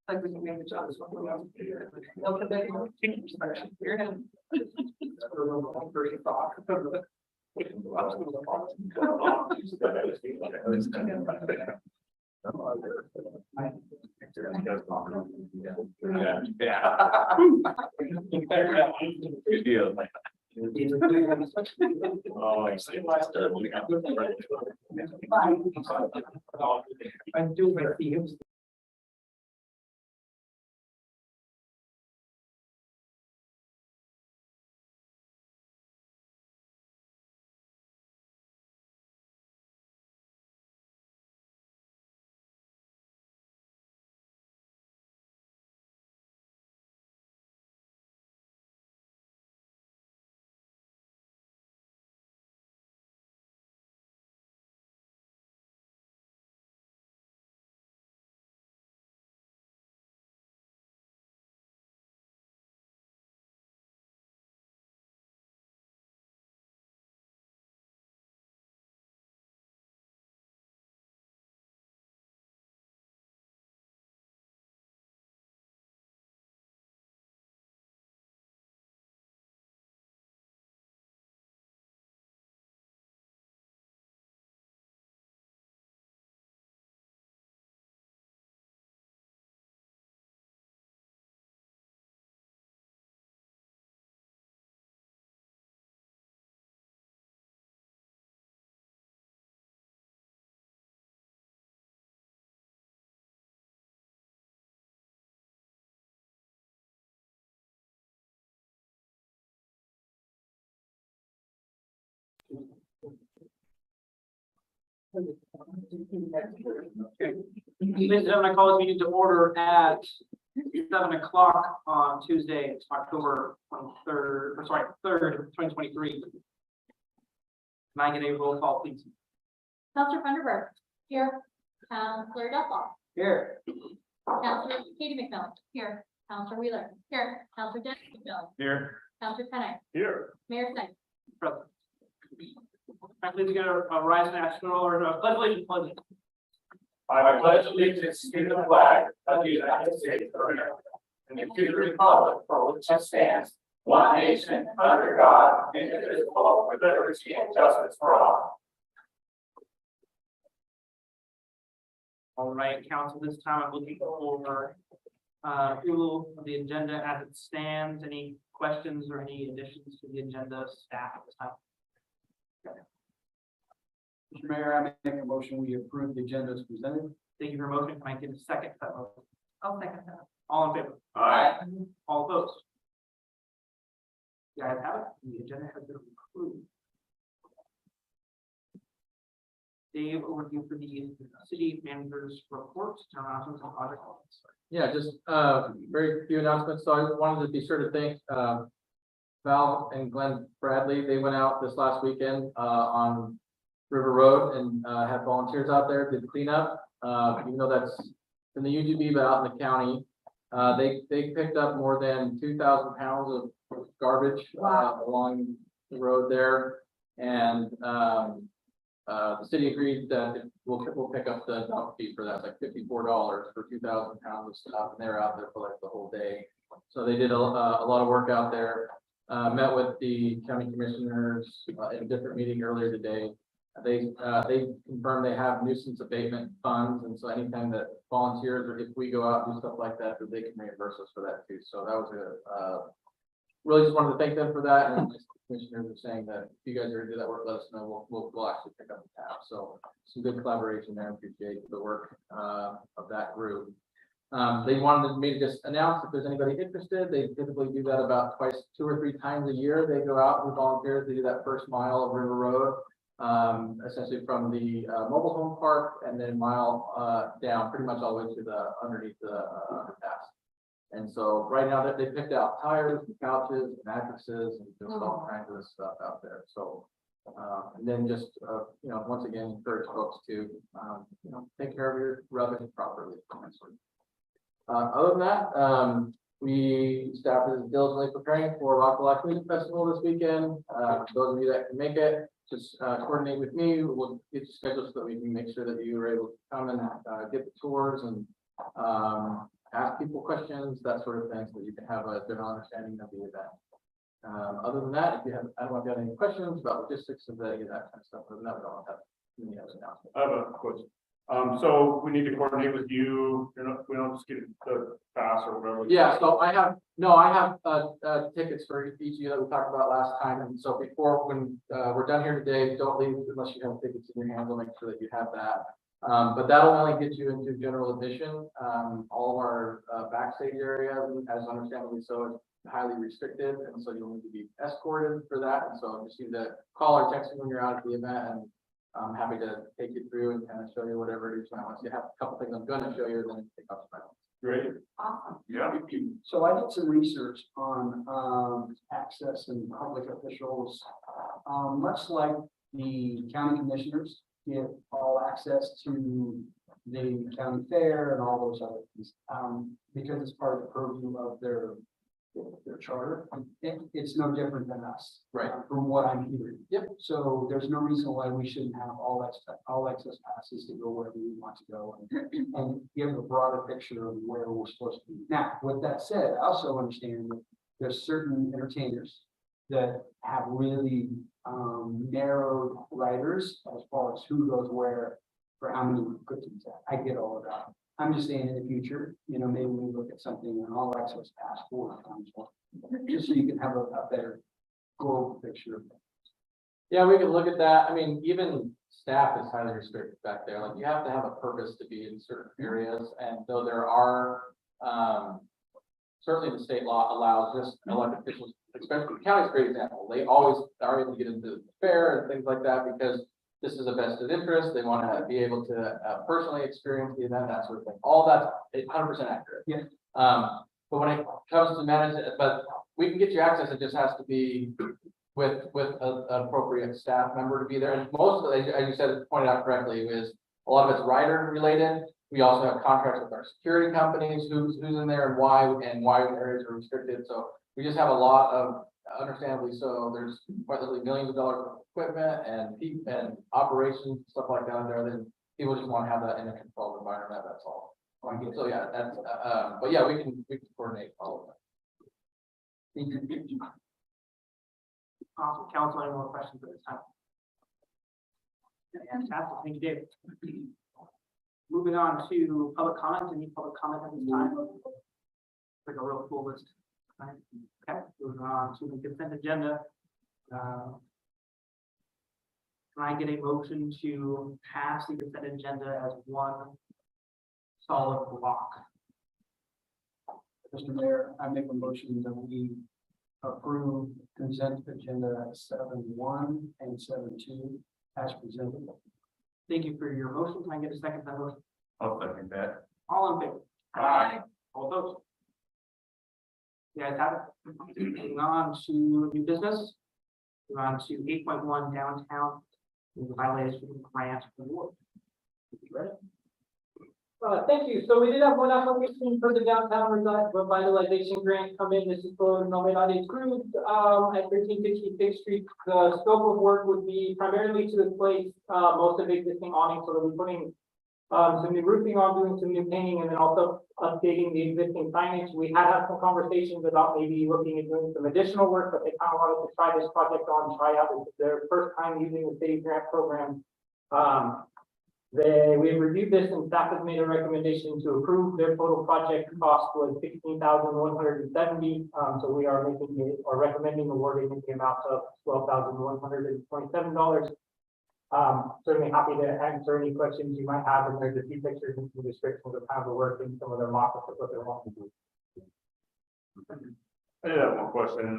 Like we can make the jobs. Good deal. I'm doing my themes. Ladies and gentlemen, I call this meeting to order at 7 o'clock on Tuesday, October 23rd, or sorry, 3rd, 2023. Can I get a roll call, please? Counselor Funderburk. Here. Counselor Duffel. Here. Counselor Katie McMillan. Here. Counselor Wheeler. Here. Counselor Dennis McMillan. Here. Counselor Penner. Here. Mayor Snyder. Present. I believe we get a rise in action or a pledge allegiance, please. I pledge allegiance to the flag of the United States of America and to the republic for which it stands, one nation, under God, indivisible, with liberty and justice for all. All right, council, this time I'm looking for approval of the agenda as it stands. Any questions or any additions to the agenda, staff at this time? Mr. Mayor, I make a motion, we approve the agenda as presented. Thank you for your motion. Can I get a second to that motion? I'll second that. All in favor? Aye. All opposed? The ayes have it. The agenda has been approved. Dave, over to you for the city manager's report, town announcements and project updates. Yeah, just very few announcements. So I wanted to be sure to thank Val and Glenn Bradley. They went out this last weekend on River Road and had volunteers out there to clean up. Even though that's in the UGB, but out in the county, they picked up more than 2,000 pounds of garbage along the road there, and the city agreed that we'll pick up the dump fee for that. It's like $54 for 2,000 pounds of stuff, and they're out there for like the whole day. So they did a lot of work out there. Met with the county commissioners in a different meeting earlier today. They confirmed they have nuisance abatement funds, and so anytime that volunteers or if we go out and do stuff like that, that they can reimburse us for that too. So that was really just wanted to thank them for that. And the commissioners are saying that if you guys are gonna do that work, let us know. We'll actually pick up the tab. So some good collaboration there. Appreciate the work of that group. They wanted me to just announce if there's anybody interested. They typically do that about 2 or 3 times a year. They go out and volunteer to do that first mile of River Road. essentially from the mobile home park and then mile down pretty much all the way to the underneath the underpass. And so right now that they picked out tires, and couches, mattresses, and just all kinds of stuff out there. So, and then just, you know, once again, encourage folks to, you know, take care of your rubbish properly. Other than that, we staff is diligently preparing for Rockville Music Festival this weekend. Those of you that can make it, just coordinate with me. We'll get you scheduled so that we can make sure that you are able to come and get the tours and ask people questions, that sort of thing, so that you can have a general understanding of the event. Other than that, if you have, I don't know if you have any questions about logistics of that kind of stuff. Other than that, we don't have any other announcements. I have a question. So we need to coordinate with you, we don't just get the pass or whatever. Yeah, so I have tickets for each of you that we talked about last time, and so before, when we're done here today, don't leave unless you have tickets in your hands. I'll make sure that you have that. But that'll only get you into general admission. All of our backstage area, as understandably so, is highly restricted, and so you'll need to be escorted for that. And so just need to call or text me when you're out at the event, and I'm happy to take you through and kind of show you whatever it is. Once you have a couple things I'm going to show you, then take off my own. Great. Awesome. Yeah. So I did some research on access and public officials. Much like the county commissioners get all access to the county fair and all those other things, because it's part of the purview of their charter. It's no different than us. Right. From what I'm hearing. Yep. So there's no reason why we shouldn't have all access passes to go wherever we want to go and give a broader picture of where we're supposed to be. Now, with that said, I also understand that there's certain entertainers that have really narrowed riders as far as who goes where for how many cookies. I get all of that. I'm just saying in the future, you know, maybe we look at something an all access pass for just so you can have a better global picture of it. Yeah, we can look at that. I mean, even staff is highly restricted back there. Like, you have to have a purpose to be in certain areas, and though there are certainly the state law allows just elected officials, especially the county's a great example. They always are able to get into the fair and things like that because this is a vested interest. They want to be able to personally experience the event, that sort of thing. All that's 100% accurate. Yeah. But when it comes to managing it, but we can get you access. It just has to be with an appropriate staff member to be there. And most of it, as you said, pointed out correctly, is a lot of it's rider related. We also have contracts with our security companies, who's in there and why areas are restricted. So we just have a lot of, understandably so, there's quite literally millions of dollars of equipment and operations, stuff like that in there. Then people just want to have that in a controlled environment. That's all. So yeah, that's but yeah, we can coordinate all of that. Awesome. Council, any more questions at this time? Fantastic. Thank you, David. Moving on to public comment. Any public comment at this time? Like a real full list. Right. Okay, moving on to the consent agenda. Can I get a motion to pass the consent agenda as one solid block? Mr. Mayor, I make a motion that we approve consent agenda 7.1 and 7.2 as presented. Thank you for your motion. Can I get a second to that motion? I'll second that. All in favor? Aye. All opposed? You guys have it. Moving on to new business. Moving on to 8.1 downtown. The violation grant award. Ready? Thank you. So we did have one application for the downtown revitalization grant come in. This is for Novedades Cruz at 1366th Street. The scope of work would be primarily to replace most of the existing awnings. So we'll be putting some new roofing on, doing some new painting, and then also updating the existing signage. We had some conversations about maybe looking at doing some additional work, but they kind of wanted to try this project on, try out. It's their first time using the city grant program. We reviewed this and staff has made a recommendation to approve. Their total project cost was $16,170. So we are making it or recommending awarding the amount of $12,127. Certainly happy to answer any questions you might have, and there's a few pictures and some descriptions of how the work and some of their mock-ups of what they're wanting to do. I did have one question, in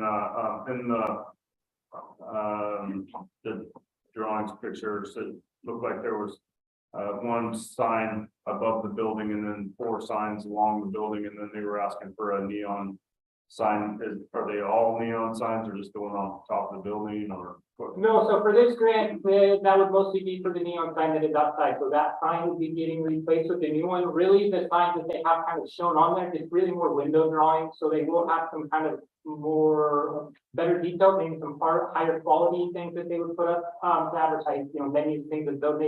the drawings, pictures, it looked like there was. One sign above the building and then 4 signs along the building, and then they were asking for a neon. Sign, are they all neon signs or just the one on top of the building or? what? No, so for this grant, that would mostly be for the neon sign that is outside, so that sign would be getting replaced with the new one. Really, the signs that they have kind of shown on there, is really more window drawings, so they will have some kind of more better detail, maybe some higher quality things that they would put up, to advertise, many things of those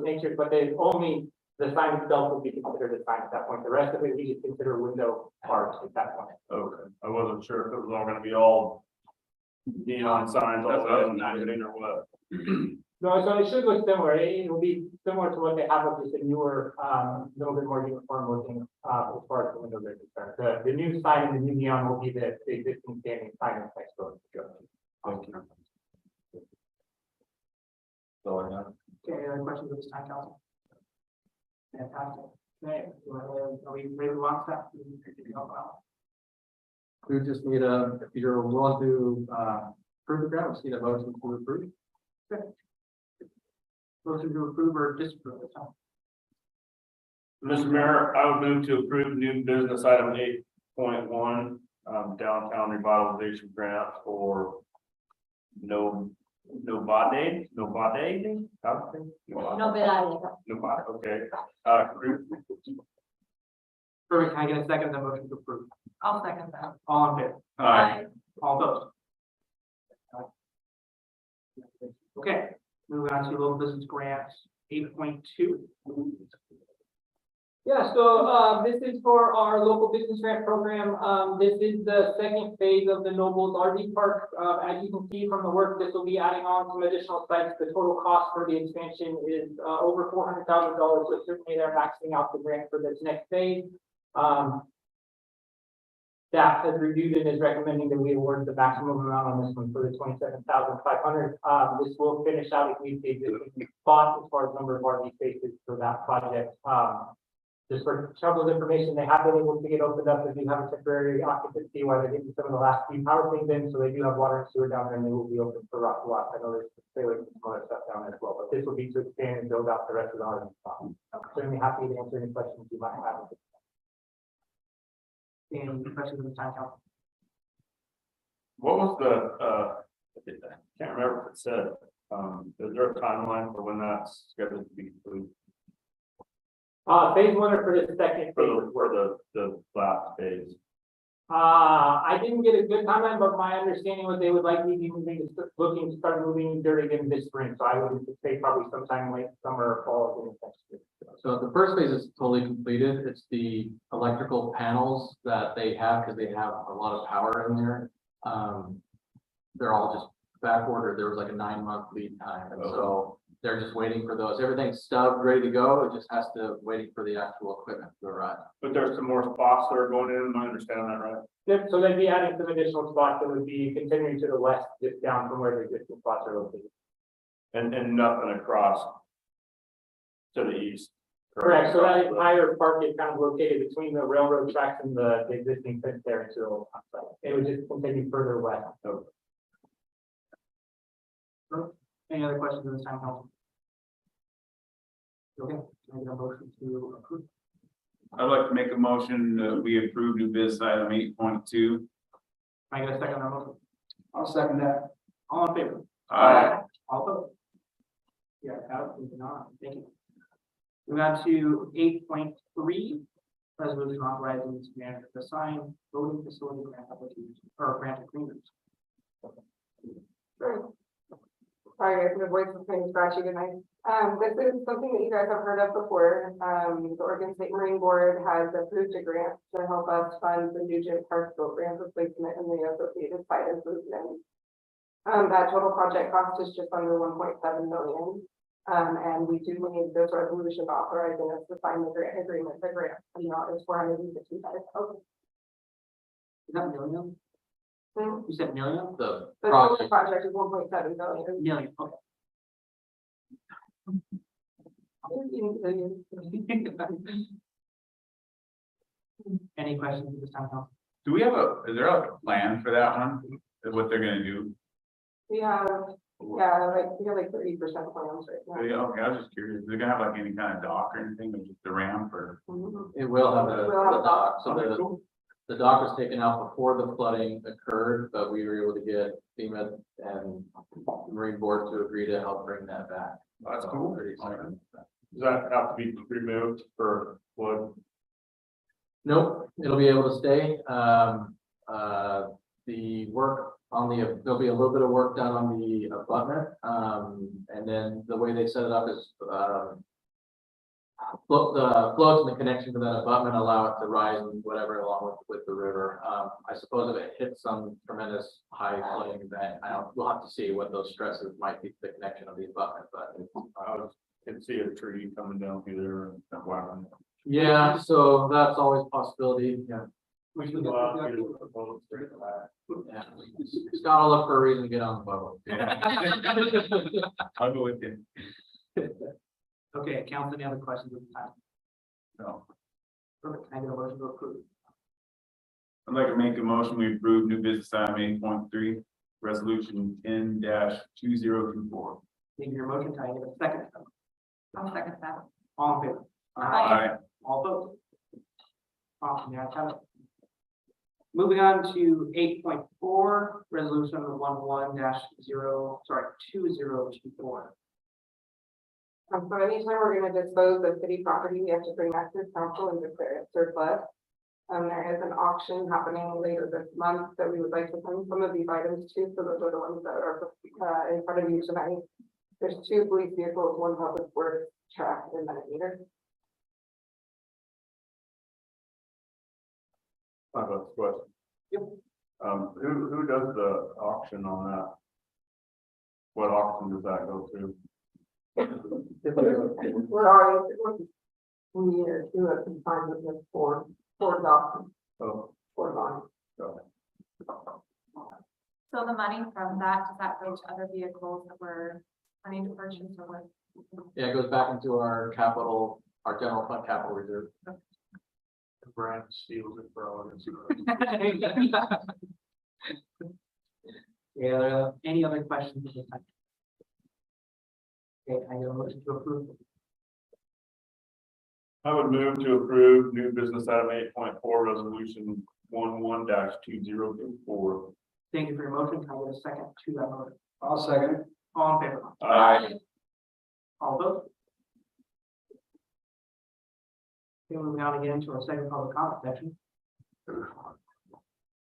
natures, but they only, the sign itself would be considered a sign at that point. The rest of it, we just consider window art at that point. Okay, I wasn't sure if it was all gonna be all neon signs, all that and everything or what. No, so it should look similar. It will be similar to what they have with just a newer, little bit more uniform looking, as far as the windows are concerned. The new sign and the new neon will be the existing standing sign next door. Thank you. Okay, any other questions at this time, council? Fantastic. Okay, are we ready to launch that? We just need if you're willing to, approve the grant, we just need a motion to approve. Motion to approve or disapprove? Mr. Mayor, I would move to approve new business item 8.1, downtown revitalization grant for no bad. Okay. Perfect, can I get a second on the motion to approve? I'll second that. All in favor? Aye. All opposed? Okay, moving on to local business grants, 8.2. Yeah, so, this is for our local business grant program. This is the second phase of the Nobles RV Park. As you can see from the work, this will be adding on some additional sites. The total cost for the expansion is, over $400,000. So certainly they're maxing out the grant for this next phase. Staff has reviewed and is recommending that we award the maximum amount on this one for the $27,500. This will finish out at least the existing spot as far as number of RV spaces for that project. Just for Chubble's information, they have been able to get opened up as you have a temporary occupancy while they're getting some of the last few power things in, so they do have water and sewer down there, and they will be open for rock lots. I know there's some other stuff down there as well, but this will be to expand and build out the rest of the RV spot. Certainly happy to answer any questions you might have. Any questions at this time, council? What was the, I can't remember if it said, is there a timeline for when that's scheduled to be complete? Phase one or for the second phase? For the last phase? I didn't get a good timeline, but my understanding was they would likely be looking to start moving during in this spring, so I would say probably sometime late summer or fall of next year. So the first phase is totally completed. It's the electrical panels that they have, because they have a lot of power in there. They're all just back ordered. There was like a 9-month lead time, and so they're just waiting for those. Everything's stubbed, ready to go. It just has to waiting for the actual equipment to arrive. But there's some more spots that are going in, am I understanding that right? Yep, so they'd be adding some additional spots that would be continuing to the west, just down from where the existing spots are located. And nothing across to the east? Correct, so that entire park is kind of located between the railroad tracks and the existing fence there until it would just continue further west. Any other questions at this time, council? Okay, can I get a motion to approve? I'd like to make a motion that we approve new business item 8.2. Can I get a second on that motion? I'll second that. All in favor? Aye. All opposed? Yeah, absolutely not. Thank you. Moving on to 8.3, resolution authorizing the manager to sign voting facility grant application or grant agreement. Sorry, guys, my voice is kind of scratchy tonight. This is something that you guys have heard of before. The Oregon State Marine Board has approved a grant to help us fund the Nugent Park boat ramp replacement and the associated site improvement. That total project cost is just under 1.7 million. And we do need this resolution authorizing us to sign the grant agreement. The grant amount is $455,000. Is that million? You said million? The The total project, project is 1.7 million. Million, okay. Any questions at this time, council? Do we have is there a plan for that one? What they're gonna do? We have Yeah, like, we have like 30% plans right now. Okay, I was just curious, is it gonna have like any kind of dock or anything, or just a ramp or? Mhm. It will have We'll have the a dock, so Okay, the, cool. the dock was taken out before the flooding occurred, but we were able to get FEMA and Marine Board to agree to help bring that back. That's So, cool. pretty exciting. Does that have to be removed for flood? Nope, it'll be able to stay. The work on the, there'll be a little bit of work done on the abutment. And then the way they set it up is, the floats and the connection to that abutment allow it to rise and whatever along with the river. I suppose if it hits some tremendous high flooding event, we'll have to see what those stresses might be to the connection of the abutment, but. Can see a tree coming down through there and that whacking. Yeah, so that's always a possibility, yeah. We should go out here with a boat straight back. Yeah. Scott will look for a reason to get on the boat. I'll go with you. Okay, council, any other questions at the time? No. Perfect, can I get a motion to approve? I'd like to make a motion, we approve new business item 8.3, resolution 10-2024. Thank you, your motion, can I get a second? I'll second that. All in favor? Aye. All opposed? Awesome, yeah, have it. Moving on to 8.4, resolution number 2024. So anytime we're gonna dispose of city property, we have to bring that to council and declare it surplus. There is an auction happening later this month that we would like to bring some of these items to, so those are the ones that are in front of you tonight. There's 2 police vehicles, 1 public works truck, and then a meter. I have a question. Yep. Who does the auction on that? What auction does that go through? We're already, we do a consignment with four documents, Oh, 4 bonds. So the money from that, does that go to other vehicles that we're planning to purchase or what? Yeah, it goes back into our capital, our general fund capital reserve. Brand steals it for all of us. Yeah, any other questions at this time? Okay, I get a motion to approve. I would move to approve new business item 8.4, resolution 11-2024. Thank you for your motion, can I get a second to that motion? I'll second it. All in favor? Aye. All opposed? Okay, moving on again to our second public comment section.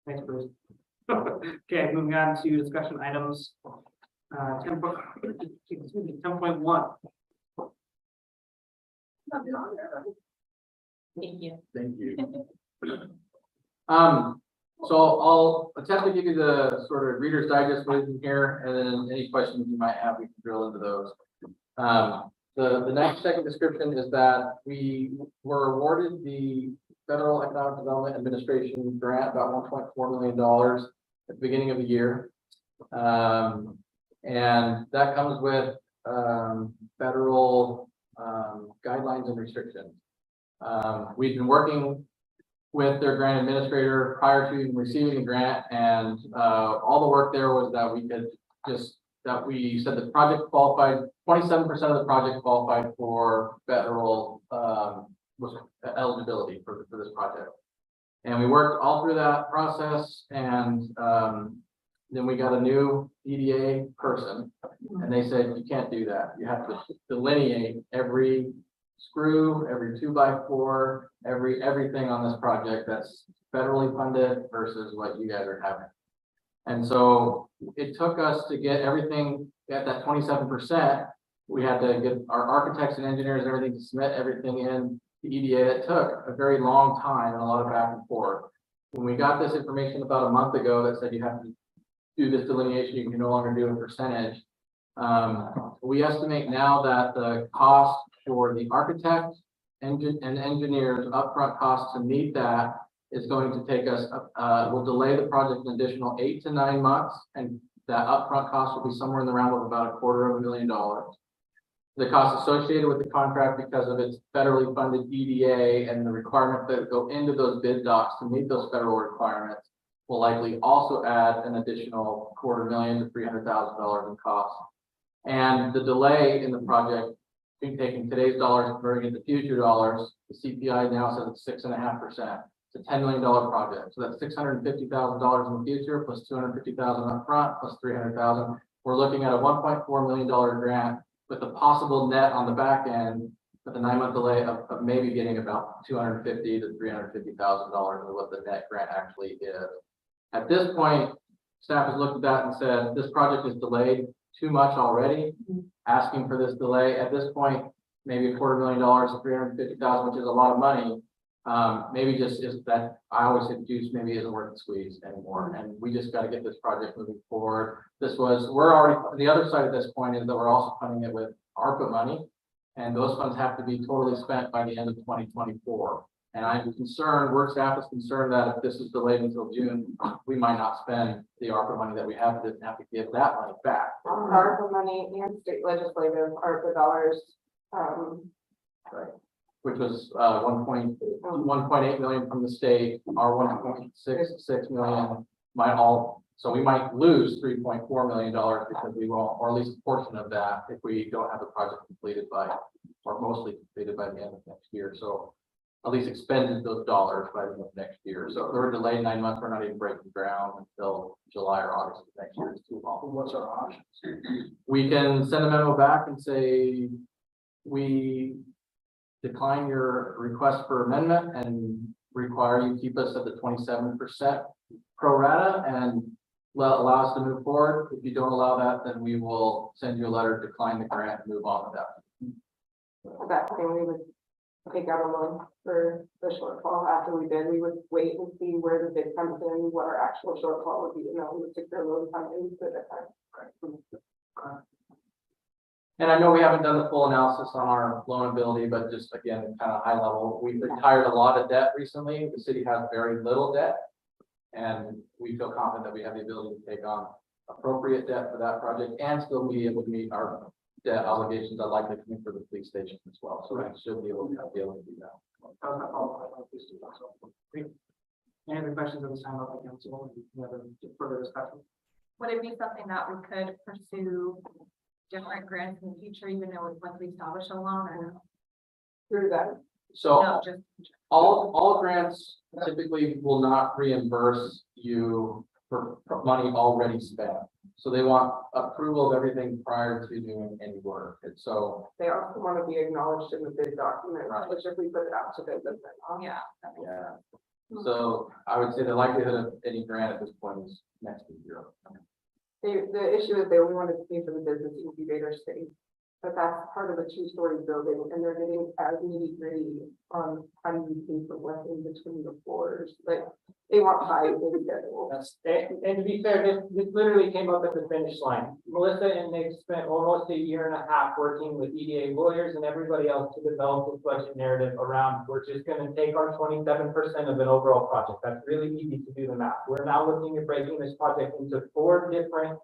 Thanks, Bruce. Okay, moving on to discussion items. 10.1. Thank you. Thank you. So I'll attempt to give you the sort of Reader's Digest version here, and then any questions you might have, we can drill into those. The next second description is that we were awarded the Federal Economic Development Administration grant, about $1.4 million at the beginning of the year. And that comes with federal guidelines and restrictions. We've been working with their grant administrator prior to even receiving the grant, and all the work there was that we could just, that we said the project qualified, 27% of the project qualified for federal eligibility for this project. And we worked all through that process, and then we got a new EDA person, and they said, you can't do that. You have to delineate every screw, every 2x4, everything on this project that's federally funded versus what you guys are having. And so it took us to get everything at that 27%. We had to get our architects and engineers and everything to submit everything in the EDA. It took a very long time and a lot of back and forth. When we got this information about a month ago that said you have to do this delineation, you can no longer do a percentage. We estimate now that the cost for the architect and engineers upfront costs to meet that is going to take us, will delay the project an additional 8 to 9 months, and that upfront cost will be somewhere in the realm of about $250,000. The costs associated with the contract, because of its federally funded EDA and the requirements that go into those bid docs to meet those federal requirements, will likely also add an additional $250,000 to $300,000 in costs. And the delay in the project, taking today's dollars and converting into future dollars, the CPI now says it's 6.5%. It's a $10 million project, so that's $650,000 in the future, plus $250,000 up front, plus $300,000. We're looking at a $1.4 million grant with a possible net on the back end, with a 9-month delay of maybe getting about $250,000 to $350,000 of what the net grant actually is. At this point, staff has looked at that and said, this project is delayed too much already, asking for this delay. At this point, maybe $250,000 to $350,000, which is a lot of money. Maybe just is that, I always say juice maybe isn't worth the squeeze anymore, and we just got to get this project moving forward. We're already, the other side of this point is that we're also funding it with ARPA money, and those funds have to be totally spent by the end of 2024. And I'm concerned, work staff is concerned that if this is delayed until June, we might not spend the ARPA money that we have to give that money back. ARPA money and state legislative ARPA dollars, Which was 1.8 million from the state, our 1.66 million might all, so we might lose $3.4 million because we won't, or at least a portion of that, if we don't have the project completed by, or mostly completed by the end of next year. So at least expended those dollars by the end of next year. So if we're delayed 9 months, we're not even breaking ground until July or August of next year. It's too long. What's our options? We can send a memo back and say, we decline your request for amendment and require you keep us at the 27% pro rata and allow us to move forward. If you don't allow that, then we will send you a letter, decline the grant, and move on with that. that thing we would take out a loan for the shortfall after we did. We would wait and see where the bid comes in, what our actual shortfall would be, and then we would take their loan funding to the time. And I know we haven't done the full analysis on our loan ability, but just again, kind of high level, we've retired a lot of debt recently. The city has very little debt. And we feel confident that we have the ability to take on appropriate debt for that project and still be able to meet our debt obligations that likely coming for the police station as well. So we should be able to do that. Any other questions at this time about the council? Any other further discussion? Would it be something that we could pursue different grants in the future, even though it's once we establish a loan, or Through that, So no, just all grants typically will not reimburse you for money already spent. So they want approval of everything prior to doing any work. And so, they also want to be acknowledged in the bid document, Right. which if we put it out to bid, then yeah. that makes yeah. sense. So I would say the likelihood of any grant at this point is next to zero. the issue is they only wanted to pay for the business incubator space. But that's part of a 2-story building, and they're getting as nitty-gritty on how do you pay for what's in between the floors, like, they want 5 big schedule. And to be fair, this literally came up at the finish line. Melissa and Nick spent almost a year and a half working with EDA lawyers and everybody else to develop this budget narrative around, we're just gonna take our 27% of an overall project. That's really easy to do the math. We're now looking at breaking this project into 4 different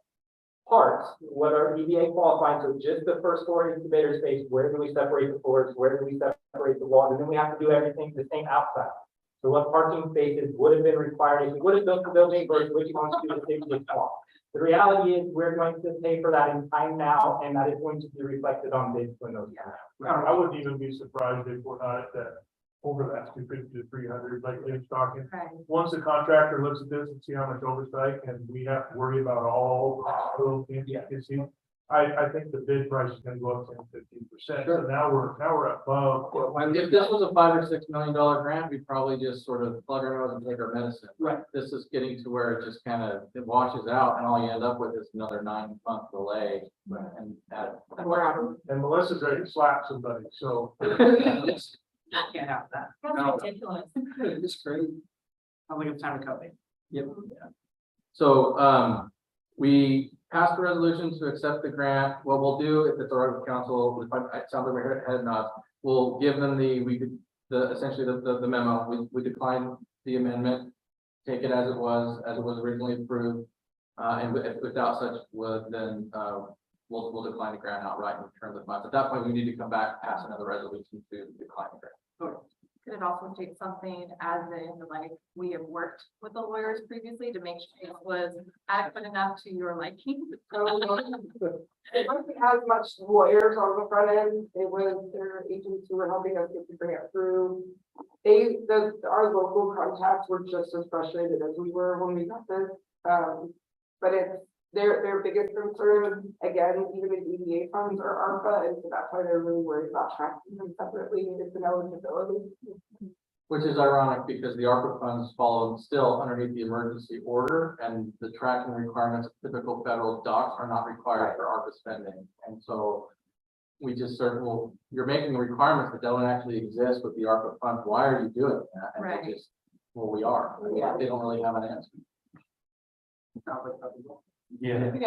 parts, what are EDA qualifying, so just the first floor incubator space, where do we separate the floors, where do we separate the walls, and then we have to do everything the same outside. So what parking spaces would have been required if we would have built the building versus which ones to do the same with small. The reality is we're going to pay for that in time now, and that is going to be reflected on bids when those come out. I wouldn't even be surprised if we're not at that, over that 250 to 300, like Dave's talking. Right. Once the contractor looks at this and see how much oversight, and we have to worry about all those things, I think the bid price is gonna go up 10-15%. So now we're above. If this was a $5 or $6 million grant, we'd probably just sort of plug our nose and take our medicine. Right. This is getting to where it just kind of, it washes out and all you end up with is another 9-month delay. And that. And we're out of. And Melissa's ready to slap somebody, so. Can't have that. That's ridiculous. It's great. I think it's time to cut it. Yep. So, we passed the resolution to accept the grant. What we'll do, if it's all right with council, if it sounds like we're heading up, we'll give them essentially the memo. We decline the amendment, take it as it was originally approved. And without such, then we'll decline the grant outright and return the funds. At that point, we need to come back, pass another resolution to decline the grant. Could it also take something as in, like, we have worked with the lawyers previously to make sure it was adequate enough to your liking? It wasn't as much lawyers on the front end, it was their agents who were helping us get the grant through. Our local contacts were just as frustrated as we were when we got this. But it's their biggest concern, again, even the EDA funds are ARPA, and so that's why they're really worried about tracking them separately, it's an eligibility. Which is ironic because the ARPA funds follow still underneath the emergency order and the tracking requirements of typical federal docs are not required for ARPA spending. And so we just sort of, well, you're making requirements that don't actually exist with the ARPA funds. Why are you doing that? And Right. they just, well, we are. I mean, Yeah. They don't really have an answer. Yeah. They've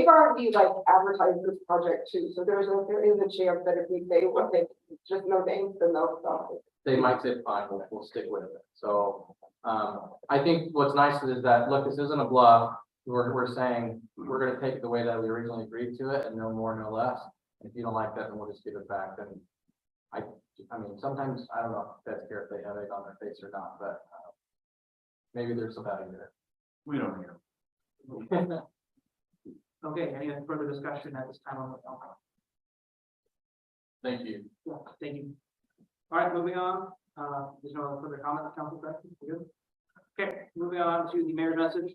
already like advertised this project too, so there is a chance that if we say what they, just no thanks, then they'll stop it. They might say, fine, we'll stick with it. So, I think what's nice is that, look, this isn't a bluff. We're saying, we're gonna take it the way that we originally agreed to it and no more, no less. If you don't like that, then we'll just give it back. Then I mean, sometimes, I don't know if that's care if they have egg on their face or not, but, maybe there's some value there. We don't hear. Okay, any further discussion at this time on the topic? Thank you. Yeah, thank you. All right, moving on, there's no further comments, council, correct? We good? Okay, moving on to the mayor's message.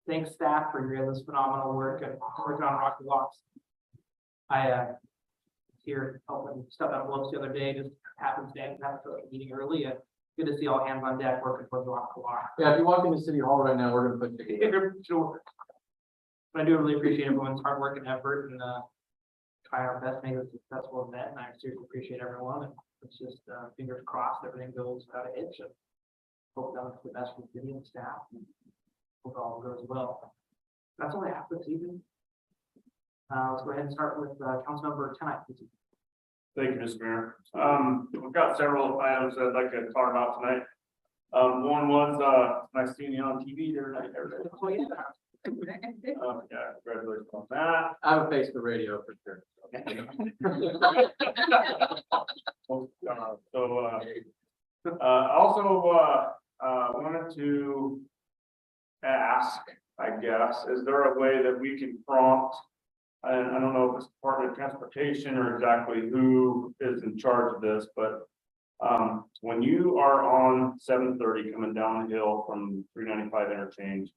Thanks staff for your this phenomenal work and working on Rocky Locks. I here helping stuff out Lopes the other day, just happens to have a meeting early, and good to see all hands on deck working towards Rocky Lock. Yeah, if you walk into City Hall right now, we're gonna put together. Sure. But I do really appreciate everyone's hard work and effort and try our best to make it a successful event. And I seriously appreciate everyone. And it's just fingers crossed, everything goes without a hitch. And hope that was the best for the city and staff. And hope it all goes well. That's all I have this evening. Let's go ahead and start with Councilmember tonight. Thank you, Mr. Mayor. We've got several items that I'd like to talk about tonight. One was, nice seeing you on TV there tonight. Oh, yeah. Yeah, congratulations on that. I have a face for radio for sure. Also, wanted to ask, I guess, is there a way that we can prompt? And I don't know if it's Department of Transportation or exactly who is in charge of this, but when you are on 730 coming down the hill from 395 interchange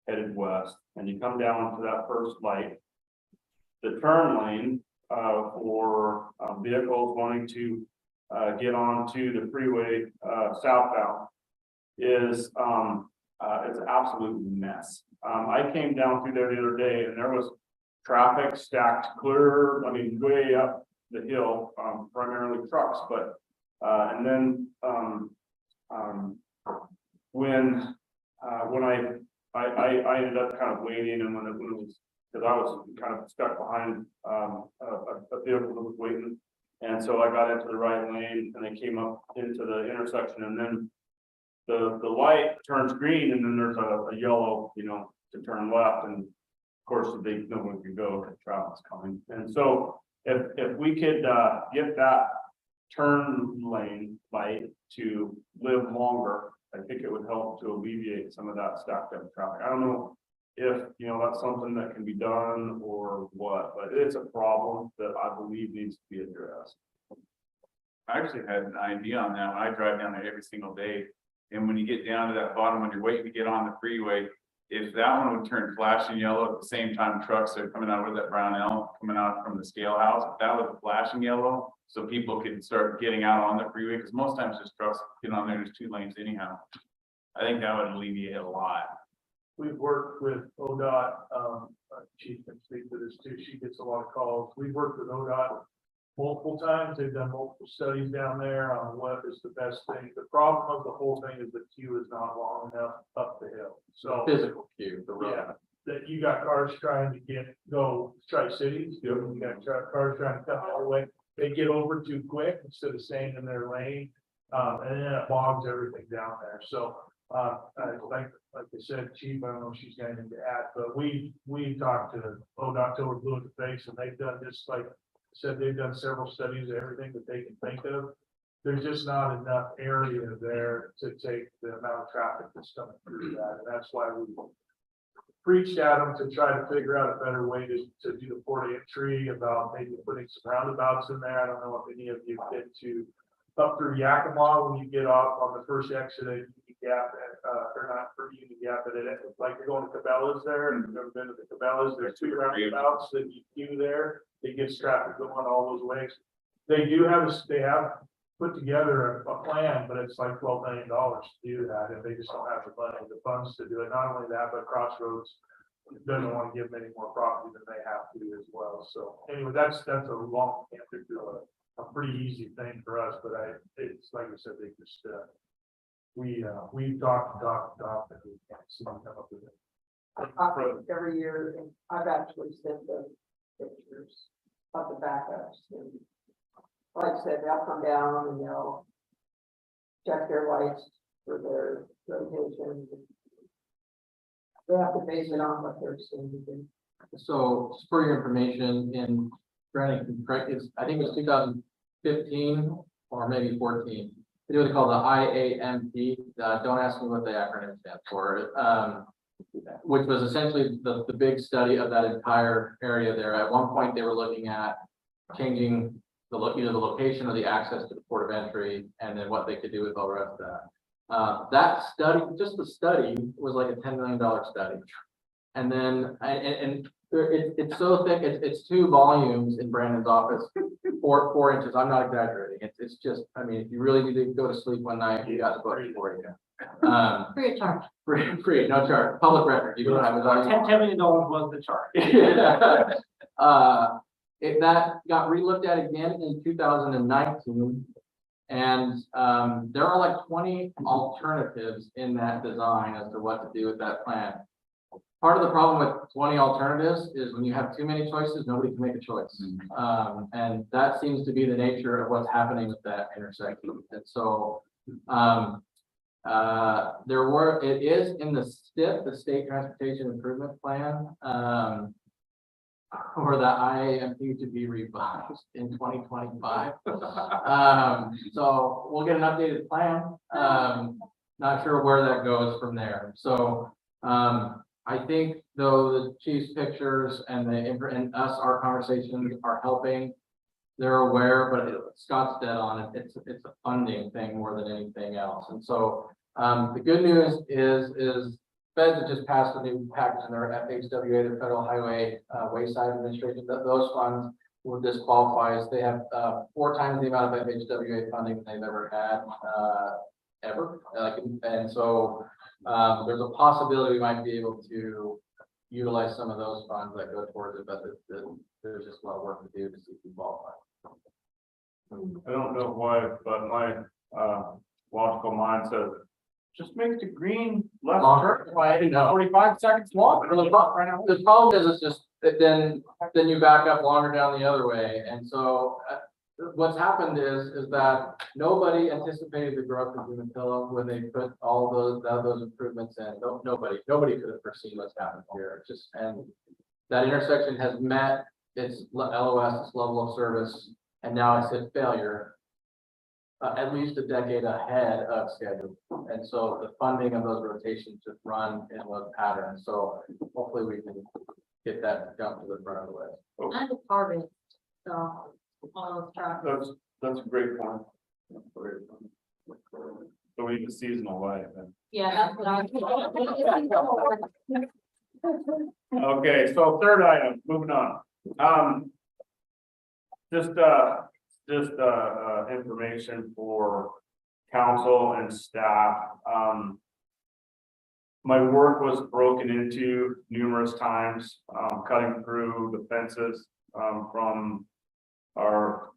headed west, and you come down to that first light, the turn lane for vehicles wanting to get onto the freeway southbound is it's an absolute mess. I came down through there the other day and there was traffic stacked clear, I mean, way up the hill, primarily trucks, but and then when I ended up kind of waiting, and when it was, because I was kind of stuck behind a vehicle that was waiting, and so I got into the right lane and I came up into the intersection, and then the light turns green, and then there's a yellow, you know, to turn left, and of course no one can go, the traffic's coming, and so if we could get that turn lane light to live longer, I think it would help to alleviate some of that stacked up traffic. I don't know if, you know, that's something that can be done or what, but it's a problem that I believe needs to be addressed. I actually had an idea on that. I drive down there every single day. And when you get down to that bottom, when you're waiting to get on the freeway, if that one would turn flashing yellow at the same time trucks are coming out with that brown elm coming out from the scale house, if that was flashing yellow, so people could start getting out on the freeway, because most times just trucks get on there, there's 2 lanes anyhow. I think that would alleviate a lot. We've worked with ODOT, Chief can speak to this too, she gets a lot of calls. We've worked with ODOT multiple times, they've done multiple studies down there on what is the best thing. The problem of the whole thing is the queue is not long enough up the hill, so. Physical queue, the road. Yeah, that you got cars trying to go Tri-Cities, you got cars trying to come all the way, they get over too quick instead of staying in their lane. And then it bogs everything down there, so, like I said, Chief, I don't know if she's got anything to add, but we talked to ODOT till we're blue in the face, and they've done this like said they've done several studies of everything that they can think of. There's just not enough area there to take the amount of traffic that's coming through that, and that's why we preached at them to try to figure out a better way to do the port entry, about maybe putting some roundabouts in there. I don't know if any of you have been to up through Yakima when you get off on the first exit at Union Gap, or not for Union Gap, but like you're going to Cabela's there, and you've never been to the Cabela's, there's two roundabouts that you do there. It gets traffic going all those ways. They have put together a plan, but it's like $12 million to do that, and they just don't have the money, the funds to do it. Not only that, but Crossroads doesn't want to give them any more property than they have to as well. So anyway, that's a long answer to a pretty easy thing for us, but it's like I said, they just, we talked, and we can't seem to come up with it. Every year, and I've actually sent them pictures of the backups. And like I said, they'll come down and they'll check their lights for their rotation. They have to base it on what they're seeing. So for your information, in Granite, I think it was 2015 or maybe 14. They do what they call the IAMP. Don't ask me what the acronym stands for. Which was essentially the big study of that entire area there. At one point, they were looking at changing either the location or the access to the port of entry, and then what they could do with all the rest of that. That study, just the study, was like a $10 million study. And then, it's so thick, it's 2 volumes in Brandon's office, 4 inches. I'm not exaggerating. It's just, I mean, if you really need to go to sleep one night, you got the book for you. Free of charge. Free, no charge, public record. You can have it on. $10 million was the charge. That got relooked at again in 2019. And there are like 20 alternatives in that design as to what to do with that plan. Part of the problem with 20 alternatives is when you have too many choices, nobody can make a choice. And that seems to be the nature of what's happening with that intersection. And so it is in the STIP, the State Transportation Improvement Plan, for the IAMP to be revised in 2025. So we'll get an updated plan. Not sure where that goes from there. So I think though the chief's pictures and our conversations are helping. They're aware, but Scott's dead on it. It's a funding thing more than anything else. And so the good news is Feds have just passed a new package in their FHWA, the Federal Highway Wayside Administration. Those funds will disqualify us. They have 4 times the amount of FHWA funding they've ever had, ever. And so there's a possibility we might be able to utilize some of those funds that go towards it, but there's just a lot of work to do to see if we qualify. I don't know why, but my logical mind says, just make the green left turn Why? No. 45 seconds long. The problem is, it's just that then you back up longer down the other way. And so what's happened is that nobody anticipated the growth of Umatilla when they put all those improvements in. Nobody could have foreseen what's happened here. And that intersection has met its LOS, its level of service, and now it's at failure. At least a decade ahead of schedule. And so the funding of those rotations just run in those patterns. So hopefully we can get that jump to the front of the list. And the carbon, so all those traffic. That's a great point. So we need a seasonal light then. Yeah, that's what I. Okay, so third item, moving on. Just information for council and staff. My work was broken into numerous times, cutting through the fences from our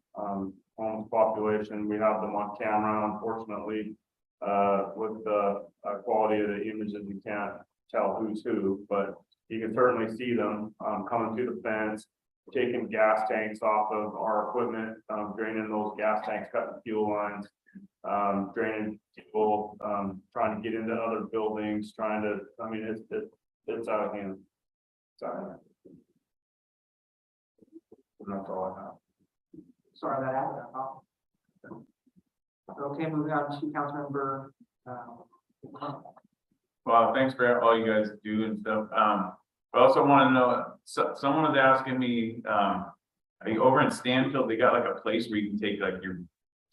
homes population. We have them on camera, unfortunately. With the quality of the images, you can't tell who's who, but you can certainly see them coming through the fence, taking gas tanks off of our equipment, draining those gas tanks, cutting fuel lines, draining people, trying to get into other buildings, it's out of hand. It's out of hand. And that's all I have. sorry that happened. Okay, moving on to Councilmember, Well, thanks for all you guys do and stuff. I also want to know, someone was asking me, are you over in Stanfield? They got like a place where you can take like your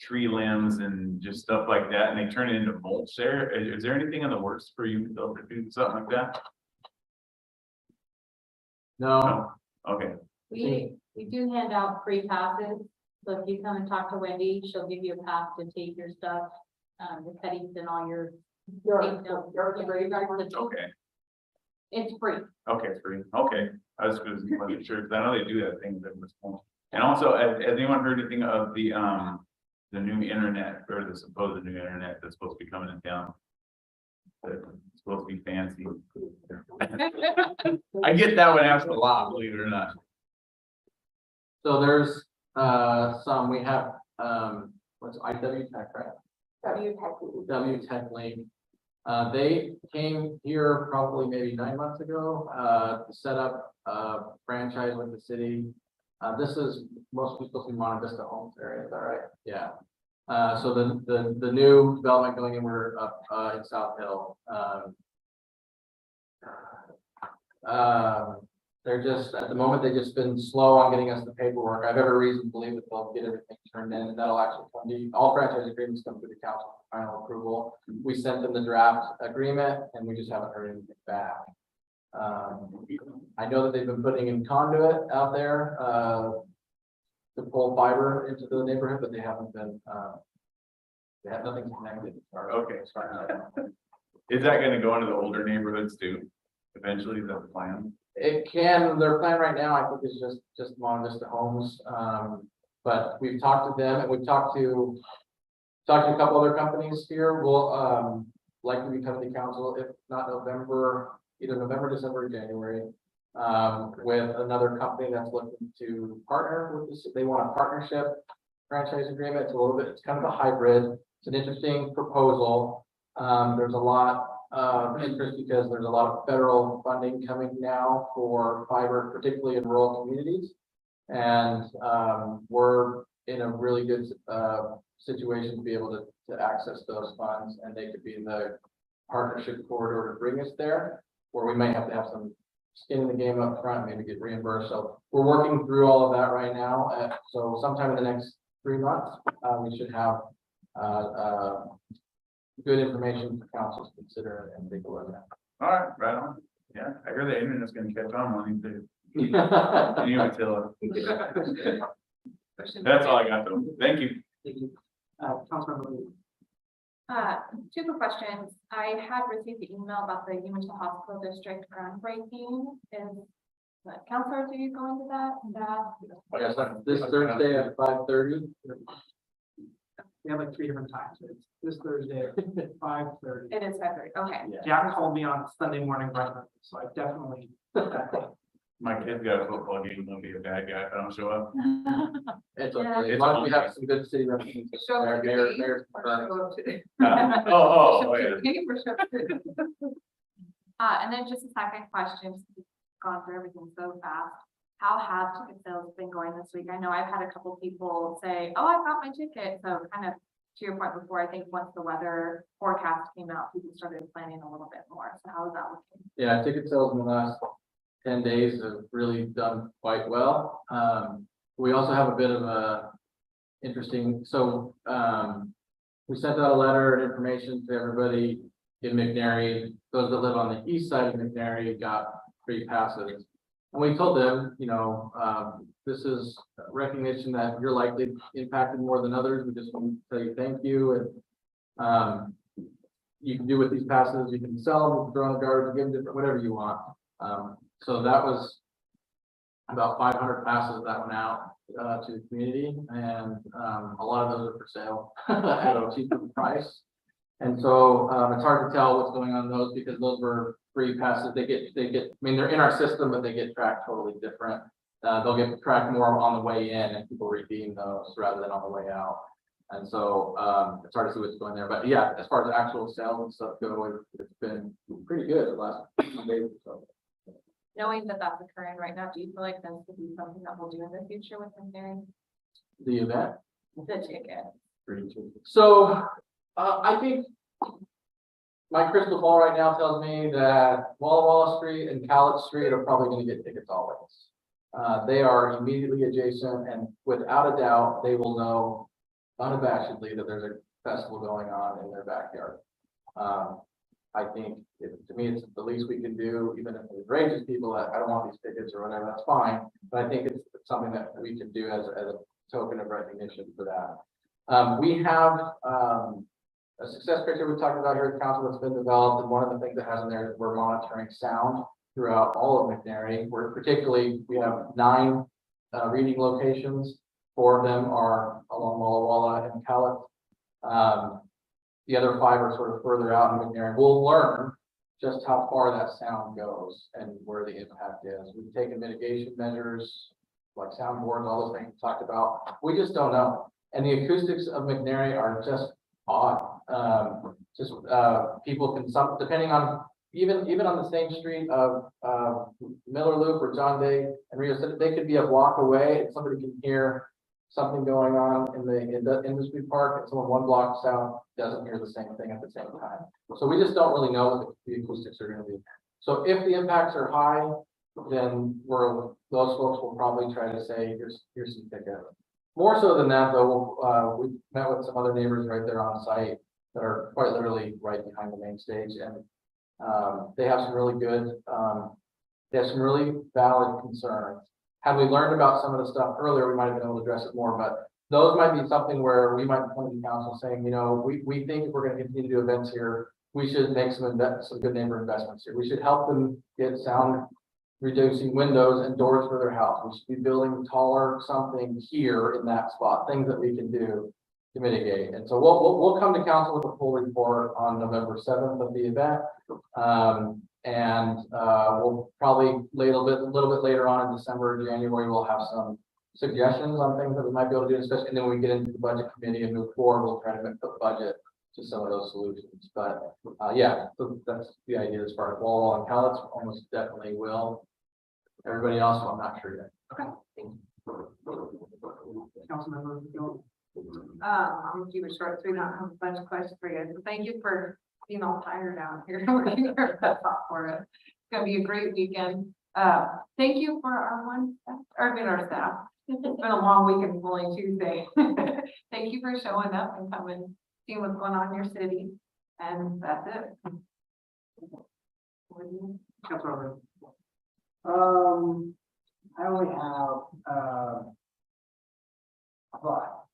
tree limbs and just stuff like that, and they turn it into mulch there. Is there anything in the works for you to be able to do something like that? No, Okay, We do hand out free passes, so if you come and talk to Wendy, she'll give you a pass to take your stuff, the cuttings and all your. okay, It's free. okay, it's free. Okay, I was just wasn't sure, because I know they do that thing that was cool. And also, has anyone heard anything of the new internet, or the supposed new internet that's supposed to be coming in town? That's supposed to be fancy. I get that one asked a lot, believe it or not. so there's, some, we have, what's IW Tech, right? W Tech Link. They came here probably maybe 9 months ago, to set up a franchise with the city. This is mostly supposed to be Monte Vista Homes area, is that right? Yeah. So the new development going in, we're up, in South Hill. They're just, at the moment, they've just been slow on getting us the paperwork. I have every reason to believe that they'll get everything turned in, and that'll actually come to, all franchise agreements come through the council for final approval. We sent them the draft agreement, and we just haven't heard anything back. I know that they've been putting in conduit out there, to pull fiber into the neighborhood, but they haven't been, they have nothing connected. Okay. Is that gonna go into the older neighborhoods too? Eventually, is that the plan? It can, their plan right now, I think, is just Monte Vista Homes. But we've talked to them, and we've talked to a couple other companies here. We'll, likely be coming to council, if not November, either November, December, or January. With another company that's looking to partner with this. They want a partnership franchise agreement. It's a little bit, it's kind of a hybrid. It's an interesting proposal. There's a lot of interest because there's a lot of federal funding coming now for fiber, particularly in rural communities. And we're in a really good situation to be able to access those funds, and they could be the partnership corridor to bring us there, where we may have to have some skin in the game up front, maybe get reimbursed. So we're working through all of that right now. So sometime in the next 3 months, we should have good information for council to consider and take a look at. All right, right on. Yeah, I heard the internet's gonna catch on one of these days. Anyway, Tilla. That's all I got though. Thank you. Councilmember Lee. Two quick questions. I had received the email about the Umatilla Hospital District groundbreaking. Is councilors, are you going to that? I guess this Thursday at 5:30. We have like 3 different times. It's this Thursday at 5:30. It is February, okay. Jack called me on Sunday morning breakfast, so I definitely. My kid's got a football game, gonna be a bad guy if I don't show up. It's Yeah. okay. As long as we have some good city representatives. Show up to the Mayor, Oh, yeah. And then just a second question, since we've gone through everything so fast. How have ticket sales been going this week? I know I've had a couple people say, oh, I got my ticket. So kind of to your point before, I think once the weather forecast came out, people started planning a little bit more. So how is that looking? Yeah, ticket sales in the last 10 days have really done quite well. We also have a bit of a interesting, so we sent out a letter and information to everybody in McNary. Those that live on the east side of McNary got free passes. And we told them, you know, this is recognition that you're likely impacted more than others. We just want to tell you thank you. And you can do with these passes, you can sell them, you can throw in the garbage, give them different, whatever you want. So that was about 500 passes that went out to the community, and a lot of those are for sale at a cheaper price. And so it's hard to tell what's going on in those, because those were free passes. They get, I mean, they're in our system, but they get tracked totally different. They'll get tracked more on the way in, and people redeem those rather than on the way out. And so it's hard to see what's going there. But yeah, as far as actual sales and stuff go, it's been pretty good the last few days or so. Knowing that that's occurring right now, do you feel like this could be something that we'll do in the future with McNary? the event. The ticket. So, I think my crystal ball right now tells me that Walla Walla Street and Cowlitz Street are probably gonna get tickets always. They are immediately adjacent, and without a doubt, they will know unabashedly that there's a festival going on in their backyard. I think, to me, it's the least we can do, even if it enrages people that I don't want these tickets or whatever, that's fine. But I think it's something that we can do as a token of recognition for that. We have, a success criteria we talked about here at the council that's been developed, and one of the things that has in there is we're monitoring sound throughout all of McNary. We're particularly, we have 9 reading locations. 4 of them are along Walla Walla and Cowlitz. The other 5 are sort of further out in McNary. We'll learn just how far that sound goes and where the impact is. We've taken mitigation measures like soundboards, all those things we talked about. We just don't know. And the acoustics of McNary are just odd. People can, depending on, even on the same street of Miller Loop or John Day and Rio City, they could be a block away and somebody can hear something going on in the industry park, and someone 1 block south doesn't hear the same thing at the same time. So we just don't really know what the acoustics are going to be. So if the impacts are high, then those folks will probably try to say, here's some ticket. More so than that, though, we met with some other neighbors right there on site that are quite literally right behind the main stage, and they have some really good, they have some really valid concerns. Had we learned about some of the stuff earlier, we might have been able to address it more, but those might be something where we might come to the council saying, you know, we think if we're going to continue to do events here, we should make some good neighbor investments here. We should help them get sound reducing windows and doors for their house. We should be building taller something here in that spot, things that we can do to mitigate. And so we'll come to council with a full report on November 7th of the event. We'll probably a little bit later on in December or January, we'll have some suggestions on things that we might be able to do, especially, and then when we get into the budget committee and move forward, we'll try to make the budget to some of those solutions. But yeah, so that's the idea as far as Walla and Cowlitz almost definitely will. Everybody else, I'm not sure yet. Councilmember, I'll keep it short, so we don't have a bunch of questions for you. So thank you for being all tired down here. Working your butts off for it. It's gonna be a great weekend. Thank you for our staff. It's been a long week and it's only Tuesday. Thank you for showing up and coming, seeing what's going on in your city. And that's it. Councilmember. I only have, a thought.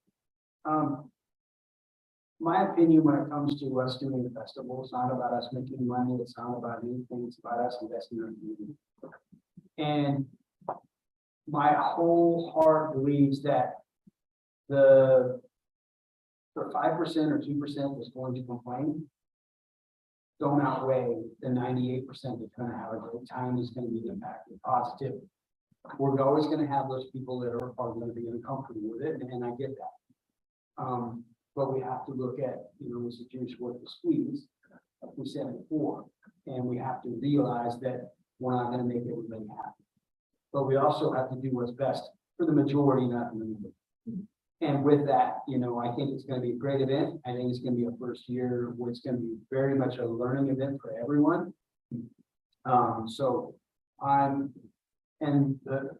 My opinion when it comes to us doing the festival, it's not about us making money, it's not about anything, it's about us investing in our community. And my whole heart believes that the 5% or 2% that's going to complain don't outweigh the 98% that's going to have a great time, is going to be impacted positively. We're always going to have those people that are going to be uncomfortable with it, and I get that. But we have to look at, it's a juice worth the squeeze, like we said before, and we have to realize that we're not going to make everybody happy. But we also have to do what's best for the majority, not the minority. And with that, I think it's going to be a great event. I think it's going to be a first year where it's going to be very much a learning event for everyone.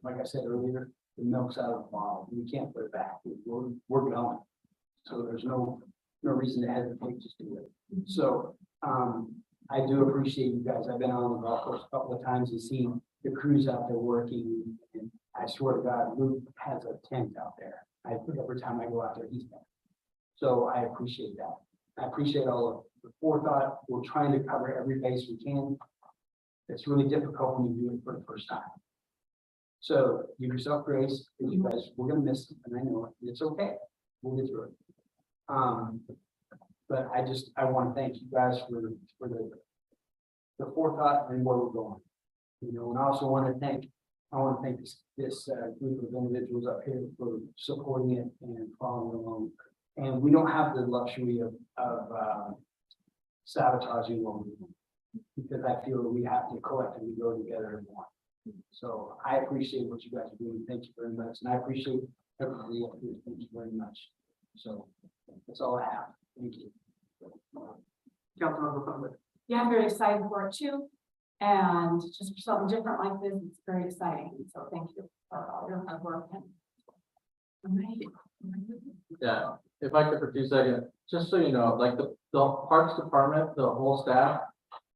Like I said earlier, the milk's out of the bottle. We can't put it back. We're going. So there's no reason to hesitate, just do it. So I do appreciate you guys. I've been on the golf course a couple of times and seen the crews out there working. And I swear to God, Luke has a tent out there. Every time I go out there, he's there. So I appreciate that. I appreciate all of the forethought. We're trying to cover every base we can. It's really difficult when you do it for the first time. So give yourself grace, because you guys, we're gonna miss it, and I know it. It's okay. We'll get through it. But I want to thank you guys for the forethought and where we're going. And I also want to thank this group of individuals up here for supporting it and following along. And we don't have the luxury of sabotaging what we do, because I feel that we have to collectively go together and one. So I appreciate what you guys are doing. Thank you very much. And I appreciate everybody, thank you very much. So that's all I have. Thank you. Councilmember Footman. Yeah, I'm very excited for it too. And just for something different like this, it's very exciting. So thank you for all your hard work. Yeah, if I could for 2 seconds, just so you know, like the Parks Department, the whole staff,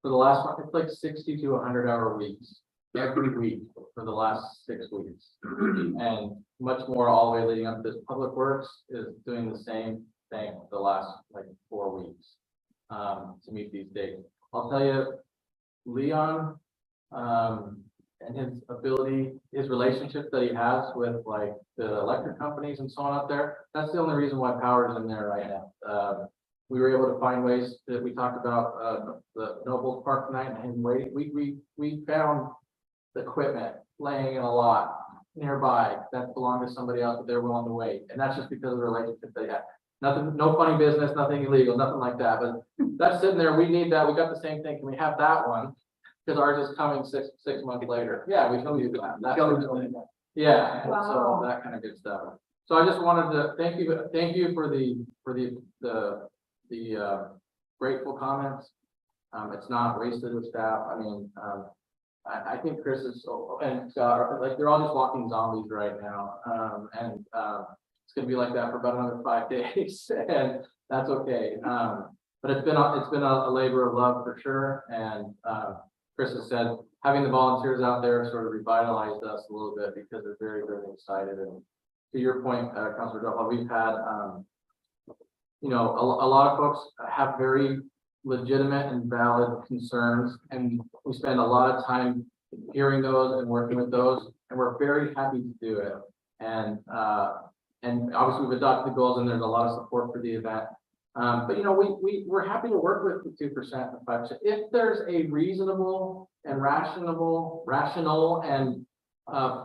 for the last one, it's like 60 to 100-hour weeks, every week for the last 6 weeks. And much more all the way leading up to this. Public Works is doing the same thing the last like 4 weeks to meet these dates. I'll tell you, Leon, and his ability, his relationships that he has with like the electric companies and so on out there, that's the only reason why power is in there right now. We were able to find ways that we talked about, the Nobles Park tonight, and we found the equipment laying in a lot nearby that belonged to somebody else that they're willing to wait, and that's just because of the relationship they have. Nothing, no funny business, nothing illegal, nothing like that, but that's sitting there, we need that, we got the same thing, can we have that one? Because ours is coming six months later. Yeah, we can do that. Yeah, and so that kind of good stuff. So I just wanted to thank you for the grateful comments. It's not wasted with staff. I mean, I think Chris is and Scott, like they're all just walking zombies right now. It's gonna be like that for about another 5 days, and that's okay. But it's been a labor of love for sure, and Chris has said, having the volunteers out there sort of revitalized us a little bit because they're very, very excited. And to your point, Councilor Duffel, we've had, you know, a lot of folks have very legitimate and valid concerns, and we spend a lot of time hearing those and working with those, and we're very happy to do it. And obviously we've adopted the goals, and there's a lot of support for the event. But you know, we're happy to work with the 2% and 5%. If there's a reasonable and rational and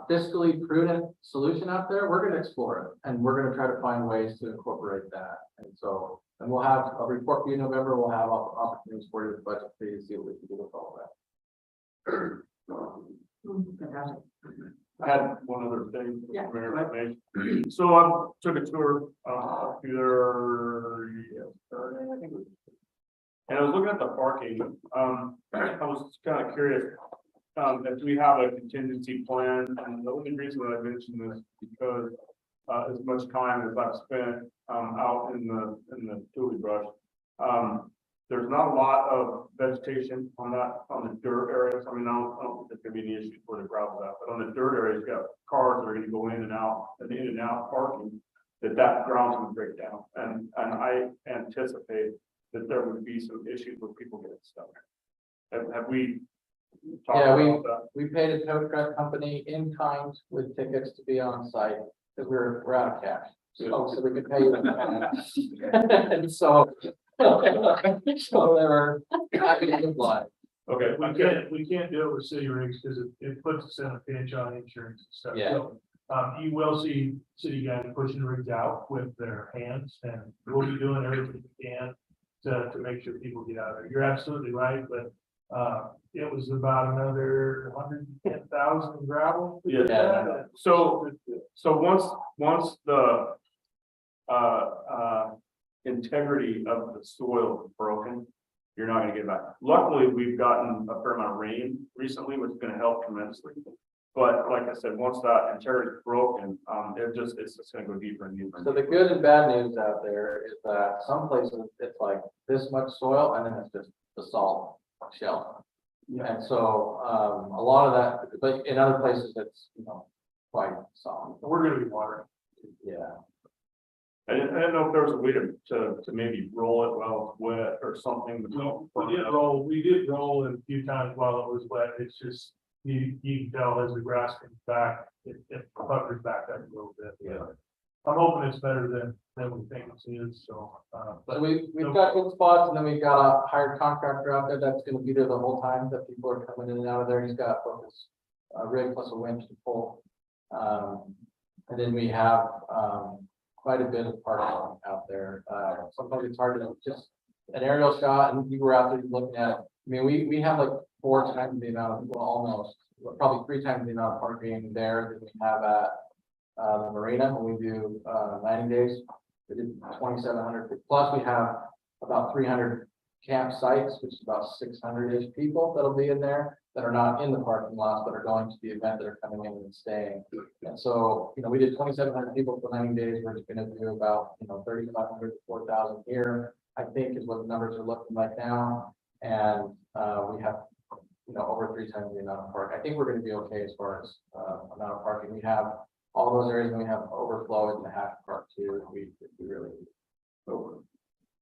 fiscally prudent solution out there, we're going to explore it, and we're going to try to find ways to incorporate that. And so, and we'll have a report for you in November. We'll have opportunities for you with budget for you to see what we can do with all that. I had one other thing. Yeah, Mayor, if I may. So I took a tour, yesterday, I think it was. And I was looking at the parking, I was kind of curious, if we have a contingency plan, and the only reason that I mentioned this is because as much time as I've spent, out in the tule brush, there's not a lot of vegetation on the dirt areas. I mean, I don't think there's gonna be any issues where the gravel's at, but on the dirt areas, you got cars that are gonna go in and out, and in and out parking, that ground's gonna break down. And I anticipate that there would be some issues with people getting stuck. Have we talked Yeah, about that? we paid a tow truck company in kind with tickets to be on site because we're out of cash. So we could pay you. And so they were happy to comply. Okay, we can't do it with city rigs because it puts us in a pinch on insurance and stuff. Yeah. So, you will see city guys pushing rigs out with their hands, and we'll be doing everything we can to make sure people get out of there. You're absolutely right, but it was about another 110,000 gravel. Yeah. So once the integrity of the soil is broken, you're not gonna get it back. Luckily, we've gotten a fair amount of rain recently, which is gonna help tremendously. But like I said, once that integrity is broken, it's just gonna go deeper and deeper. So the good and bad news out there is that some places it's like this much soil and then it's just the salt shell. And so a lot of that, but in other places it's, you know, quite soft. We're gonna be watering. Yeah. I didn't know if there was a way to maybe roll it while it's wet or something. We did roll it a few times while it was wet. It's just, you can tell as the grass comes back, it puckers back up a little bit. Yeah. I'm hoping it's better than we think it is, so. So we've got good spots, and then we've got a hired contractor out there that's gonna be there the whole time that people are coming in and out of there. He's got a rig plus a winch to pull. And then we have quite a bit of parking out there. Sometimes it's hard to just an aerial shot, and you were out there looking at it. I mean, we have like 4 times the amount of, well, almost, probably 3 times the amount of parking there that we have at the marina, when we do, landing days. We did 2,700, plus we have about 300 campsites, which is about 600-ish people that'll be in there that are not in the parking lots, but are going to the event that are coming in and staying. And so, we did 2,700 people for landing days. We're gonna do about, 3,500 to 4,000 here, I think is what the numbers are looking like now. And, we have, over 3 times the amount of park. I think we're gonna be okay as far as, amount of parking. We have all those areas, and we have overflow in the half park too, if we really.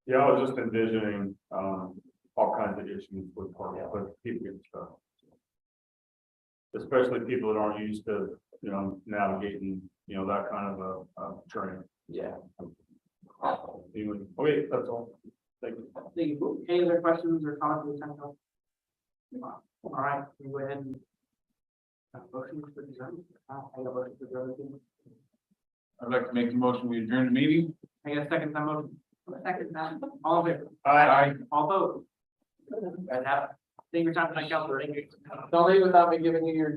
Yeah, I was just envisioning, all kinds of issues with parking, but people get stuff. Especially people that aren't used to, navigating, that kind of a terrain. Yeah. Anyway, okay, that's all. Thank you. Any other questions or comments from the council? All right, we go ahead and. Motion for adjournment. I got a motion for adjournment. I'd like to make the motion, we adjourn the meeting. I got a second time motion. Second that. All in favor? Aye. All opposed? Guys have, take your time tonight, Counselor. Thank you. Don't leave without me giving you your.